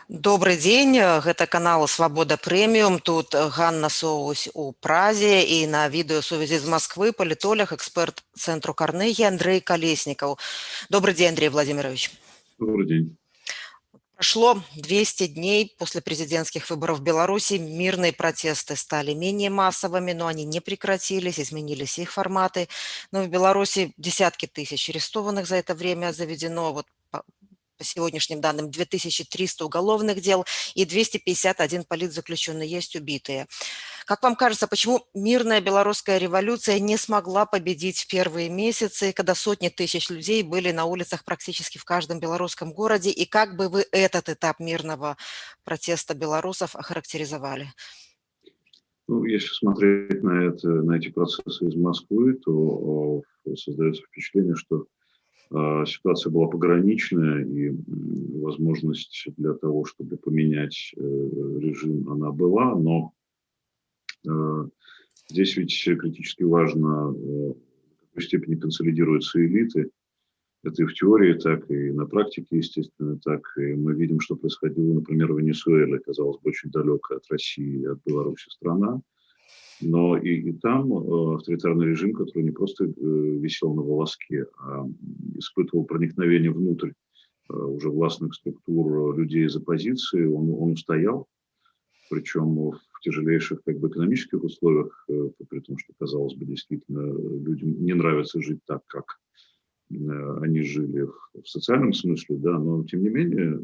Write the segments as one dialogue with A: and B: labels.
A: Добрый дзень, гэта канал Свабода Прэміум. Тут Ганна Соусь у Празе і на відэасувязі з Москвы палітолог, эксперт цэнтру Карнегі Андрей Колеснікаў. Добрый день, Андрей Владимирович.
B: Добрый день.
A: Прошло 200 дней после президентских выборов в Беларуси. Мирные протесты стали менее массовыми, но они не прекратились, изменились их форматы. Но в Беларуси десятки тысяч арестованных за это время заведено. По сегодняшним данным 2300 уголовных дел и 251 политзаключенный, есть убитые. Как вам кажется, почему мирная белорусская революция не смогла победить в первые месяцы, когда сотни тысяч людей были на улицах практически в каждом белорусском городе? И как бы вы этот этап мирного протеста белорусов охарактеризовали?
B: Ну, если смотреть на эти процессы из Москвы, то создается впечатление, что ситуация была пограничная, и возможность для того, чтобы поменять режим, она была, но здесь ведь критически важно, в какой степени консолидируются элиты. Это и в теории так, и на практике, естественно, так. И мы видим, что происходило, например, в Венесуэле, казалось бы, очень далекая от России и от Беларуси страна. Но и там авторитарный режим, который не просто висел на волоске, а испытывал проникновение внутрь уже властных структур людей из оппозиции, он устоял, причем в тяжелейших экономических условиях, при том, что, казалось бы, действительно людям не нравится жить так, как они жили в социальном смысле, да, но тем не менее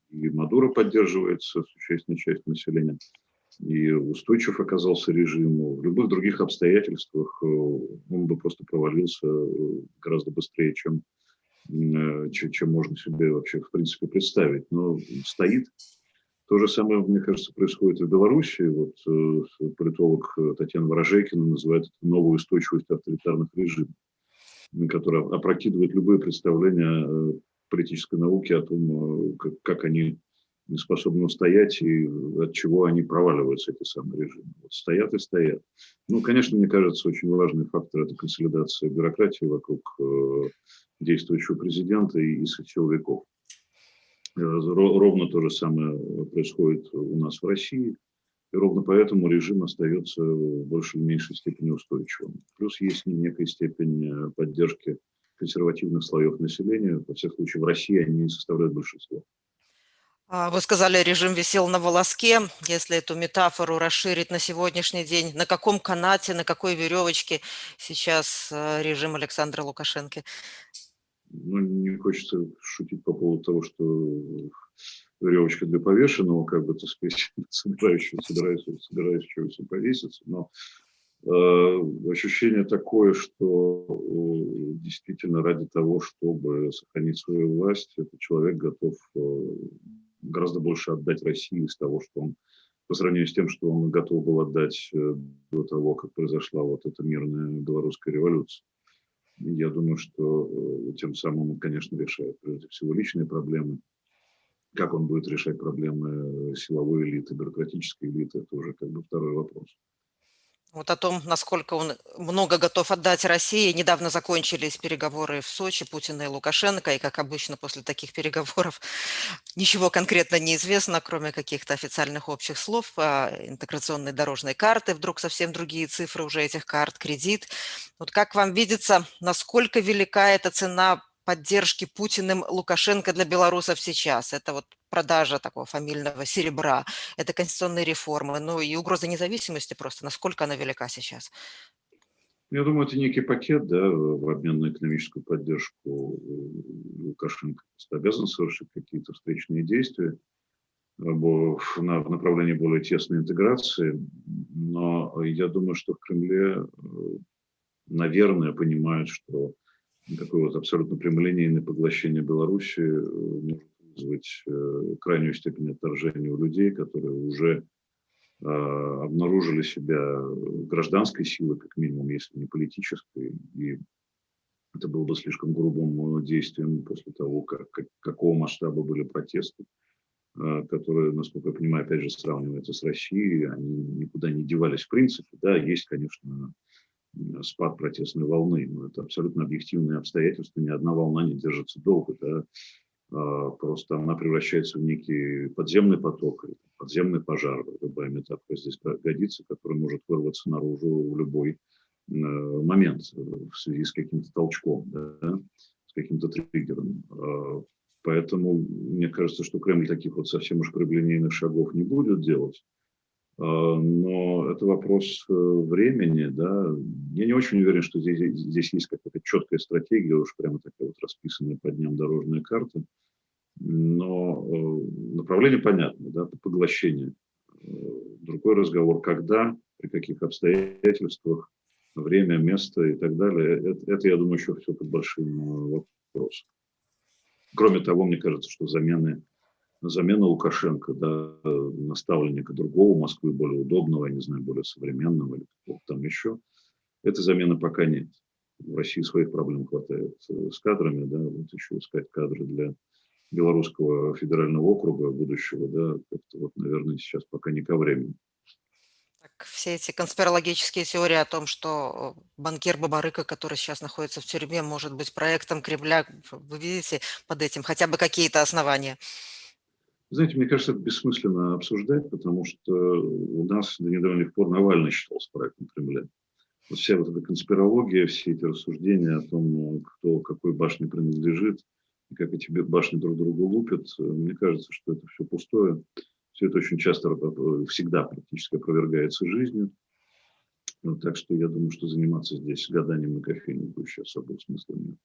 B: и Мадуро поддерживается существенной частью населения, и устойчив оказался режим. В любых других обстоятельствах он бы просто провалился гораздо быстрее, чем можно себе вообще в принципе представить. Но стоит. То же самое, мне кажется, происходит и в Беларуси. Вот политолог Татьяна Ворожейкина называет это новую устойчивость авторитарных режимов, которая опрокидывает любые представления политической науки о том, как они не способны устоять и от чего они проваливаются, эти самые режимы. Вот стоят и стоят. Ну, конечно, мне кажется, очень важный фактор – это консолидация бюрократии вокруг действующего президента и силовиков. Ровно то же самое происходит у нас в России. И ровно поэтому режим остается в большей или меньшей степени устойчивым. Плюс есть некая степень поддержки консервативных слоев населения. Во всяком случае, в России они составляют большинство.
A: Вы сказали, режим висел на волоске. Если эту метафору расширить на сегодняшний день, на каком канате, на какой веревочке сейчас режим Александра Лукашенко?
B: Ну, не хочется шутить по поводу того, что веревочка для повешенного, так сказать, собирающегося повеситься, но ощущение такое, что действительно ради того, чтобы сохранить свою власть, этот человек готов гораздо больше отдать России из того, что он, по сравнению с тем, что он готов был отдать до того, как произошла вот эта мирная белорусская революция. Я думаю, что тем самым он, конечно, решает прежде всего личные проблемы. Как он будет решать проблемы силовой элиты, бюрократической элиты, это уже второй вопрос.
A: Вот о том, насколько он много готов отдать России. Недавно закончились переговоры в Сочи Путина и Лукашенко, и, как обычно, после таких переговоров ничего конкретно не известно, кроме каких-то официальных общих слов. Интеграционной дорожной карты, вдруг совсем другие цифры уже этих карт, кредит. Вот как вам видится, насколько велика эта цена поддержки Путиным Лукашенко для белорусов сейчас? Это вот продажа такого фамильного серебра, это конституционные реформы, ну и угроза независимости просто, насколько она велика сейчас?
B: Я думаю, это некий пакет, да, в обмен на экономическую поддержку. Лукашенко обязан совершить какие-то встречные действия в направлении более тесной интеграции. Но я думаю, что в Кремле, наверное, понимают, что такое вот абсолютно прямолинейное поглощение Беларуси может вызвать крайнюю степень отторжения у людей, которые уже обнаружили себя гражданской силой, как минимум, если не политической. И это было бы слишком грубым действием после того, какого масштаба были протесты, которые, насколько я понимаю, опять же сравниваются с Россией. Они никуда не девались в принципе. Да, есть, конечно, спад протестной волны, но это абсолютно объективные обстоятельства. Ни одна волна не держится долго. Да. Просто она превращается в некий подземный поток, или подземный пожар, любая метафора здесь годится, который может вырваться наружу в любой момент в связи с каким-то толчком, да, с каким-то триггером. Поэтому мне кажется, что Кремль таких вот совсем уж прямолинейных шагов не будет делать. Но это вопрос времени, да. Я не очень уверен, что здесь есть какая-то четкая стратегия, уж прямо такая вот расписанная по дням дорожная карта. Но направление понятно, да, это поглощение. Другой разговор, когда, при каких обстоятельствах, время, место и так далее, это я думаю, еще все под большим вопросом. Кроме того, мне кажется, что замена Лукашенко, да, наставленника другого Москвы, более удобного, я не знаю, более современного или какого-то там еще, этой замены пока нет. В России своих проблем хватает с кадрами, да, вот еще искать кадры для Белорусского федерального округа будущего, да, как-то вот, наверное, сейчас пока не ко времени.
A: Так, все эти конспирологические теории о том, что банкир Бабарыка, который сейчас находится в тюрьме, может быть проектом Кремля, вы видите под этим хотя бы какие-то основания?
B: Знаете, мне кажется, это бессмысленно обсуждать, потому что у нас до недавних пор Навальный считался проектом Кремля. Вот вся вот эта конспирология, все эти рассуждения о том, кто какой башне принадлежит, и как эти башни друг другу лупят, мне кажется, что это все пустое. Все это очень часто, всегда практически опровергается жизнью. Вот, так что я думаю, что заниматься здесь гаданием на кофейнику еще особого смысла нет.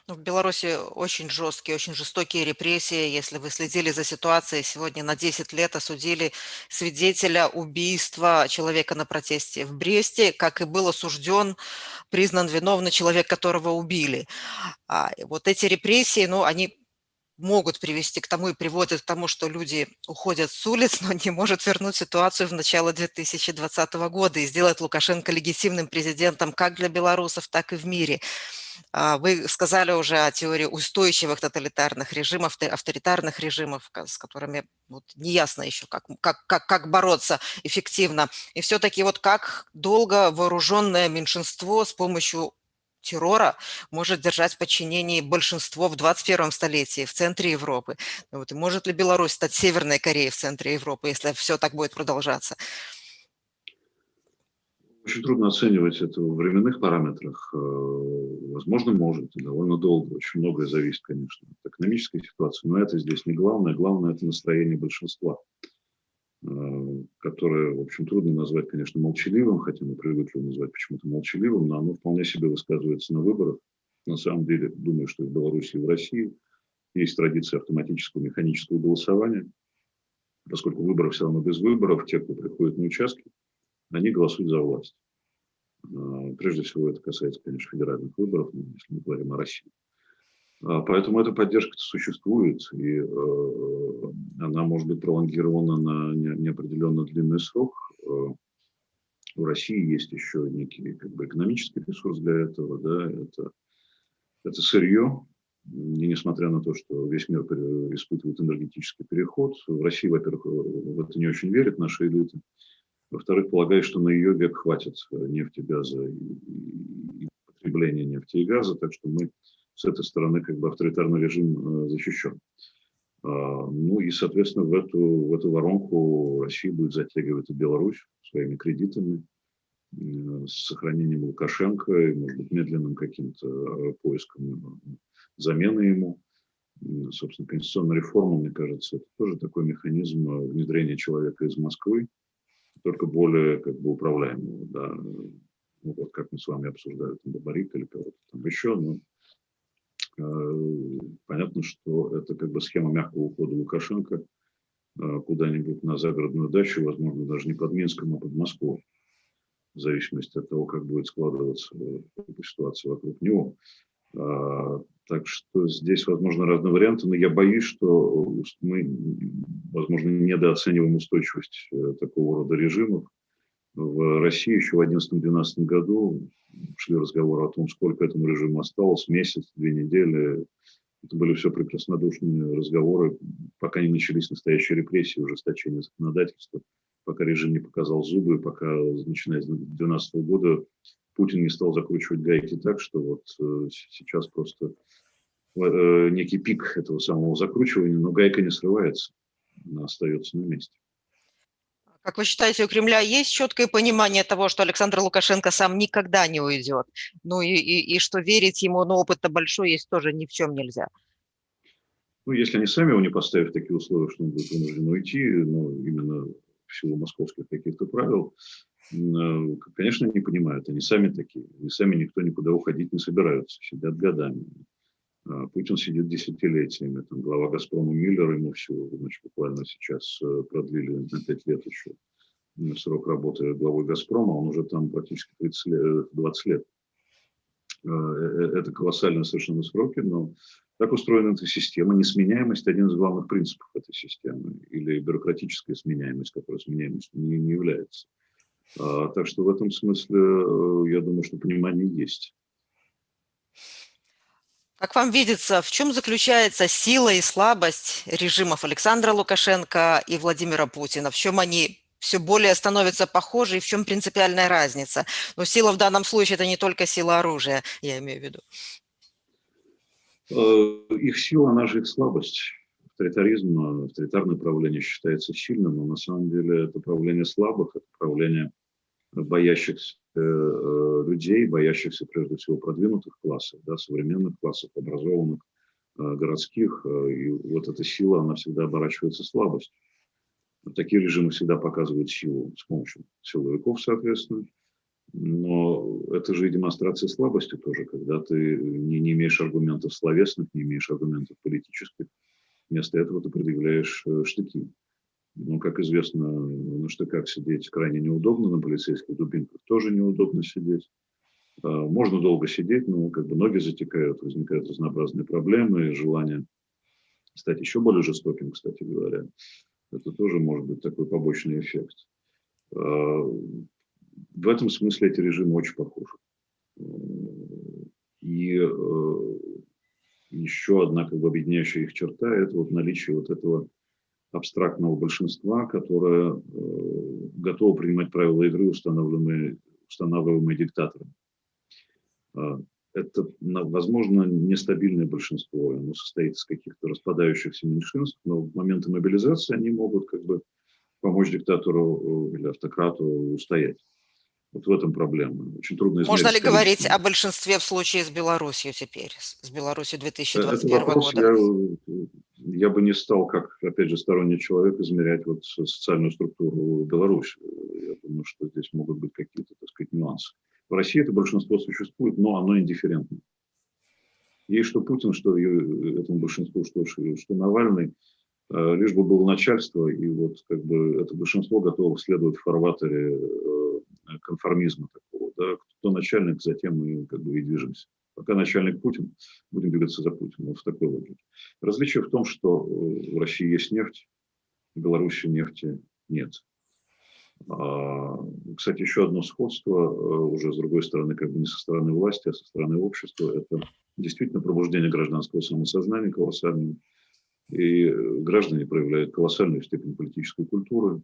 A: Ну, в Беларуси очень жесткие, очень жестокие репрессии. Если вы следили за ситуацией, сегодня на 10 лет осудили свидетеля убийства человека на протесте в Бресте, как и был осужден, признан виновный человек, которого убили. И вот эти репрессии, ну, они могут привести к тому и приводят к тому, что люди уходят с улиц, но не может вернуть ситуацию в начало 2020 года и сделать Лукашенко легитимным президентом как для белорусов, так и в мире. Вы сказали уже о теории устойчивых тоталитарных режимов, авторитарных режимов, с которыми вот неясно еще, как бороться эффективно. И все-таки вот как долго вооруженное меньшинство с помощью террора может держать в подчинении большинство в 21 столетии, в центре Европы. Вот. И может ли Беларусь стать Северной Кореей в центре Европы, если все так будет продолжаться?
B: Очень трудно оценивать это в временных параметрах. Возможно, может, и довольно долго. Очень многое зависит, конечно, от экономической ситуации, но это здесь не главное. Главное – это настроение большинства, которое, в общем, трудно назвать, конечно, молчаливым, хотя мы привыкли называть почему-то молчаливым, но оно вполне себе высказывается на выборах. На самом деле, думаю, что и в Беларуси, и в России есть традиция автоматического механического голосования, поскольку выборы все равно без выборов, те, кто приходит на участки, они голосуют за власть. Прежде всего, это касается, конечно, федеральных выборов, если мы говорим о России. Поэтому эта поддержка существует, и она может быть пролонгирована на неопределенно длинный срок. У России есть еще некий как бы, экономический ресурс для этого, да, это сырье. И несмотря на то, что весь мир испытывает энергетический переход, в России, во-первых, в это не очень верят наши элиты. Во-вторых, полагаю, что на ее век хватит нефти, газа и потребления нефти и газа, так что мы с этой стороны как бы авторитарный режим защищен. Ну и, соответственно, в эту воронку Россия будет затягивать и Беларусь своими кредитами, с сохранением Лукашенко и, может быть, медленным каким-то поиском замены ему. Собственно, конституционная реформа, мне кажется, это тоже такой механизм внедрения человека из Москвы, только более как бы управляемого, да. Ну, вот как мы с вами обсуждали, там, Бабарик или кого-то там еще, но понятно, что это как бы схема мягкого ухода Лукашенко куда-нибудь на загородную дачу, возможно, даже не под Минском, а под Москвой, в зависимости от того, как будет складываться ситуация вокруг него. Так что здесь, возможно, разные варианты, но я боюсь, что мы, возможно, недооцениваем устойчивость такого рода режимов. В России еще в 2011-2012 году шли разговоры о том, сколько этому режиму осталось, месяц, 2 недели. Это были все прекраснодушные разговоры, пока не начались настоящие репрессии, ужесточение законодательства, пока режим не показал зубы, пока, начиная с 2012 года, Путин не стал закручивать гайки так, что вот сейчас просто некий пик этого самого закручивания, но гайка не срывается, она остается на месте.
A: Как вы считаете, у Кремля есть четкое понимание того, что Александр Лукашенко сам никогда не уйдет? Ну и что верить ему, но опыт-то большой есть, тоже ни в чем нельзя.
B: Ну, если они сами его не поставят в такие условия, что он будет вынужден уйти, ну, именно в силу московских каких-то правил, конечно, не понимают. Они сами такие. И сами никто никуда уходить не собираются. Сидят годами. Путин сидит десятилетиями. Там, глава «Газпрома» Миллер, ему всего, значит, буквально сейчас продлили на 5 лет еще срок работы главой «Газпрома». Он уже там практически 20 лет. Это колоссальные совершенно сроки, но так устроена эта система. Несменяемость – один из главных принципов этой системы. Или бюрократическая сменяемость, которая сменяемостью не является. Так что в этом смысле, я думаю, что понимание есть.
A: Как вам видится, в чем заключается сила и слабость режимов Александра Лукашенко и Владимира Путина? В чем они все более становятся похожи и в чем принципиальная разница? Но сила в данном случае – это не только сила оружия, я имею в виду.
B: Их сила, она же их слабость. Авторитаризм, авторитарное правление считается сильным, но на самом деле это правление слабых, это правление боящихся людей, боящихся прежде всего продвинутых классов, да, современных классов, образованных, городских. И вот эта сила, она всегда оборачивается слабостью. Такие режимы всегда показывают силу с помощью силовиков, соответственно. Но это же и демонстрация слабости тоже, когда ты не имеешь аргументов словесных, не имеешь аргументов политических. Вместо этого ты предъявляешь штыки. Но, как известно, на штыках сидеть крайне неудобно, на полицейских дубинках тоже неудобно сидеть. Можно долго сидеть, но как бы ноги затекают, возникают разнообразные проблемы, желание стать еще более жестоким, кстати говоря. Это тоже может быть такой побочный эффект. В этом смысле эти режимы очень похожи. И еще одна как бы объединяющая их черта – это вот наличие вот этого абстрактного большинства, которое готово принимать правила игры, устанавливаемые диктаторами. Это, возможно, нестабильное большинство. Оно состоит из каких-то распадающихся меньшинств, но в моменты мобилизации они могут как бы помочь диктатору или автократу устоять. Вот в этом проблема. Очень трудно
A: Можно
B: измерить
A: ли говорить
B: количество.
A: о большинстве в случае с Беларусью теперь, с Беларусью
B: Это
A: 2021
B: вопрос,
A: года?
B: я бы не стал, как, опять же, сторонний человек, измерять вот социальную структуру Беларуси. Я думаю, что здесь могут быть какие-то, так сказать, нюансы. В России это большинство существует, но оно индифферентно. Есть что Путин, что этому большинству, что Навальный, лишь бы было начальство, и вот как бы это большинство готово следовать в фарватере конформизма такого. Да? Кто начальник, затем мы как бы и движемся. Пока начальник Путин, будем двигаться за Путиным. Вот в такой логике. Различие в том, что в России есть нефть, в Беларуси нефти нет. Кстати, еще одно сходство, уже с другой стороны, как бы не со стороны власти, а со стороны общества, это действительно пробуждение гражданского самосознания колоссального. И граждане проявляют колоссальную степень политической культуры,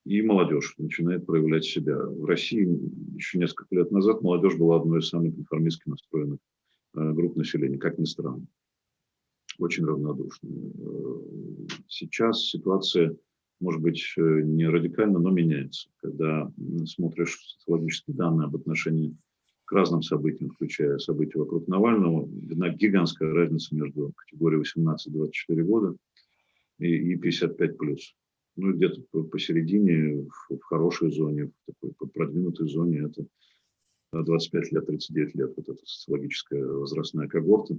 B: и молодежь начинает проявлять себя. В России еще несколько лет назад молодежь была одной из самых конформистски настроенных групп населения, как ни странно. Очень равнодушная. Сейчас ситуация, может быть, не радикально, но меняется. Когда смотришь социологические данные об отношении к разным событиям, включая события вокруг Навального, видна гигантская разница между категорией 18-24 года и 55+. Ну, где-то посередине, в хорошей зоне, в такой продвинутой зоне, это 25 лет, 39 лет, вот эта социологическая возрастная когорта.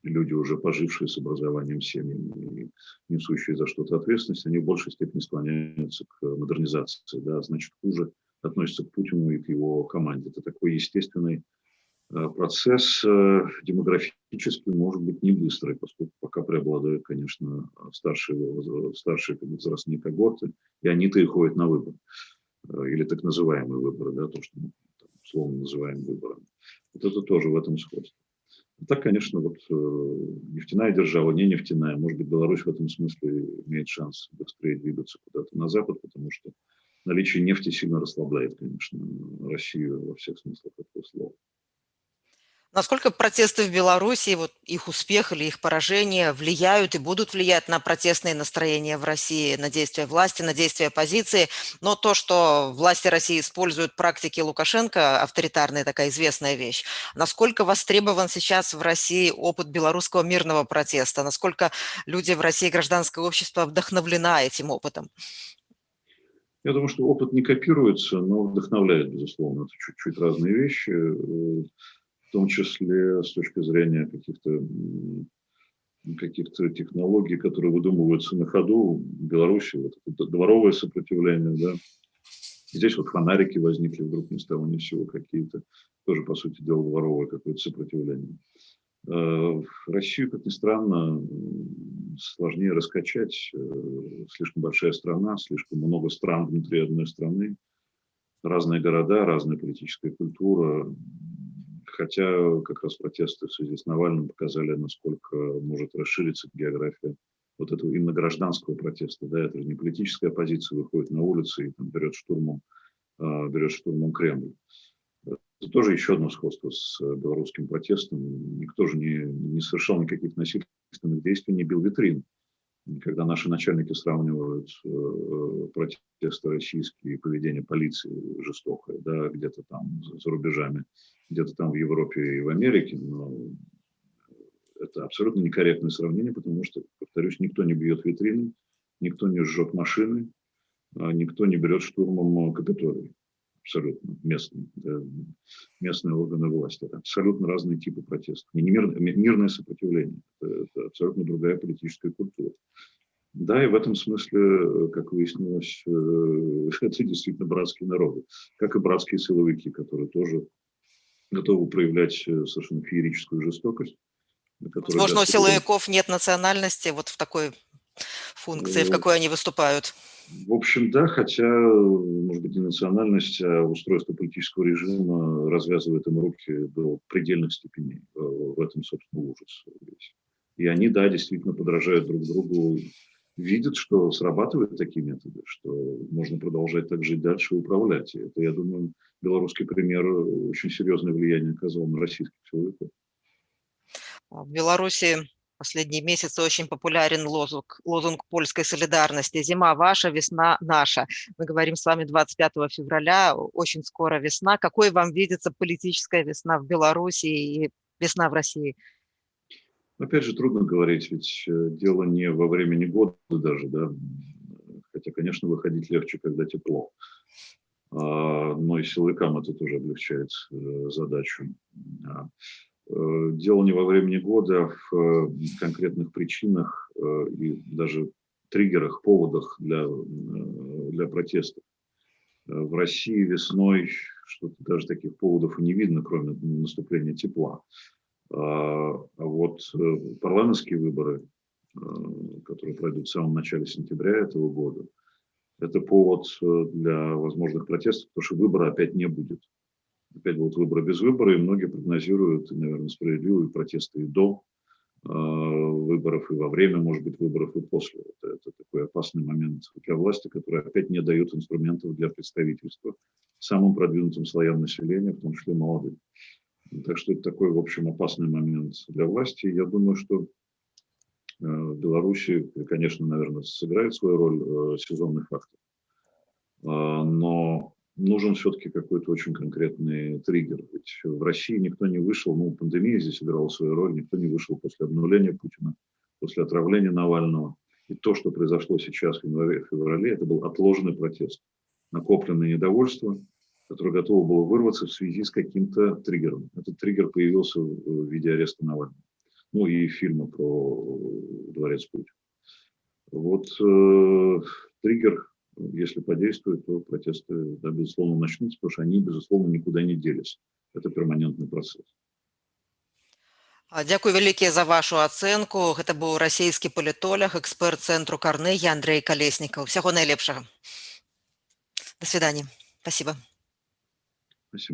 B: Люди, уже пожившие с образованием семьи и несущие за что-то ответственность, они в большей степени склоняются к модернизации, да, значит, хуже относятся к Путину и к его команде. Это такой естественный процесс, демографический, может быть, не быстрый, поскольку пока преобладают, конечно, старшие возрастные когорты, и они-то и ходят на выборы, или так называемые выборы, да, то, что мы условно называем выборами. Вот это тоже в этом сходство. Так, конечно, вот нефтяная держава, не нефтяная. Может быть, Беларусь в этом смысле имеет шанс быстрее двигаться куда-то на запад, потому что наличие нефти сильно расслабляет, конечно, Россию во всех смыслах этого слова.
A: Насколько протесты в Беларуси, вот их успех или их поражение влияют и будут влиять на протестные настроения в России, на действия власти, на действия оппозиции? Но то, что власти России используют практики Лукашенко, авторитарная такая известная вещь, насколько востребован сейчас в России опыт белорусского мирного протеста? Насколько люди в России, гражданское общество вдохновлена этим опытом?
B: Я думаю, что опыт не копируется, но вдохновляет, безусловно. Это чуть-чуть разные вещи, в том числе с точки зрения каких-то технологий, которые выдумываются на ходу. В Беларуси вот это дворовое сопротивление, да. Здесь вот фонарики возникли вдруг ни с того ни с сего какие-то. Тоже, по сути дела, дворовое какое-то сопротивление. В Россию, как ни странно, сложнее раскачать. Слишком большая страна, слишком много стран внутри одной страны, разные города, разная политическая культура. Хотя как раз протесты в связи с Навальным показали, насколько может расшириться география вот этого именно гражданского протеста. Да, это же не политическая оппозиция выходит на улицы и там, берет штурмом Кремль. Это тоже еще одно сходство с белорусским протестом. Никто же не совершал никаких насильственных действий, не бил витрин. Когда наши начальники сравнивают протесты российские и поведение полиции жестокое, да, где-то там за рубежами, где-то там в Европе и в Америке, но это абсолютно некорректное сравнение, потому что, повторюсь, никто не бьет витрины, никто не сжег машины, никто не берет штурмом Капитолий. Абсолютно местные органы власти. Это абсолютно разные типы протестов. Мирное сопротивление. Это абсолютно другая политическая культура. Да, и в этом смысле, как выяснилось, это действительно братские народы. Как и братские силовики, которые тоже готовы проявлять совершенно феерическую жестокость.
A: Возможно, у силовиков нет национальности вот в такой функции, в какой они выступают.
B: В общем, да, хотя, может быть, не национальность, а устройство политического режима развязывает им руки до предельных степеней. В этом, собственно, ужас весь. И они, да, действительно подражают друг другу, видят, что срабатывают такие методы, что можно продолжать так жить дальше и управлять. И это, я думаю, белорусский пример очень серьезное влияние оказал на российских силовиков.
A: В Беларуси последние месяцы очень популярен лозунг польской солидарности. Зима ваша, весна наша. Мы говорим с вами 25 февраля, очень скоро весна. Какой вам видится политическая весна в Беларуси и весна в России?
B: Опять же, трудно говорить, ведь дело не во времени года даже, да. Хотя, конечно, выходить легче, когда тепло. Но и силовикам это тоже облегчает задачу. Дело не во времени года, а в конкретных причинах и даже триггерах, поводах для протестов. В России весной что-то даже таких поводов и не видно, кроме наступления тепла. А вот парламентские выборы, которые пройдут в самом начале сентября этого года, это повод для возможных протестов, потому что выбора опять не будет. Опять будут выборы без выбора, и многие прогнозируют, и, наверное, справедливые протесты и до выборов, и во время, может быть, выборов, и после. Это такой опасный момент для власти, который опять не дает инструментов для представительства самым продвинутым слоям населения, в том числе молодым. Так что это такой, в общем, опасный момент для власти. Я думаю, что в Беларуси, конечно, наверное, сыграет свою роль сезонный фактор. Но нужен все-таки какой-то очень конкретный триггер. Ведь в России никто не вышел, пандемия здесь играла свою роль, никто не вышел после обнуления Путина, после отравления Навального. И то, что произошло сейчас в январе-феврале, это был отложенный протест, накопленное недовольство, которое готово было вырваться в связи с каким-то триггером. Этот триггер появился в виде ареста Навального. И фильма про дворец Путина. Вот триггер, если подействует, то протесты, да, безусловно, начнутся, потому что они, безусловно, никуда не делись. Это перманентный процесс.
A: Дякую вялікія за вашу ацэнку. Гэта быў расійскі палітолог, эксперт цэнтру Карнегі Андрэй Калеснікаў. Усяго найлепшага. До свидания. Спасибо.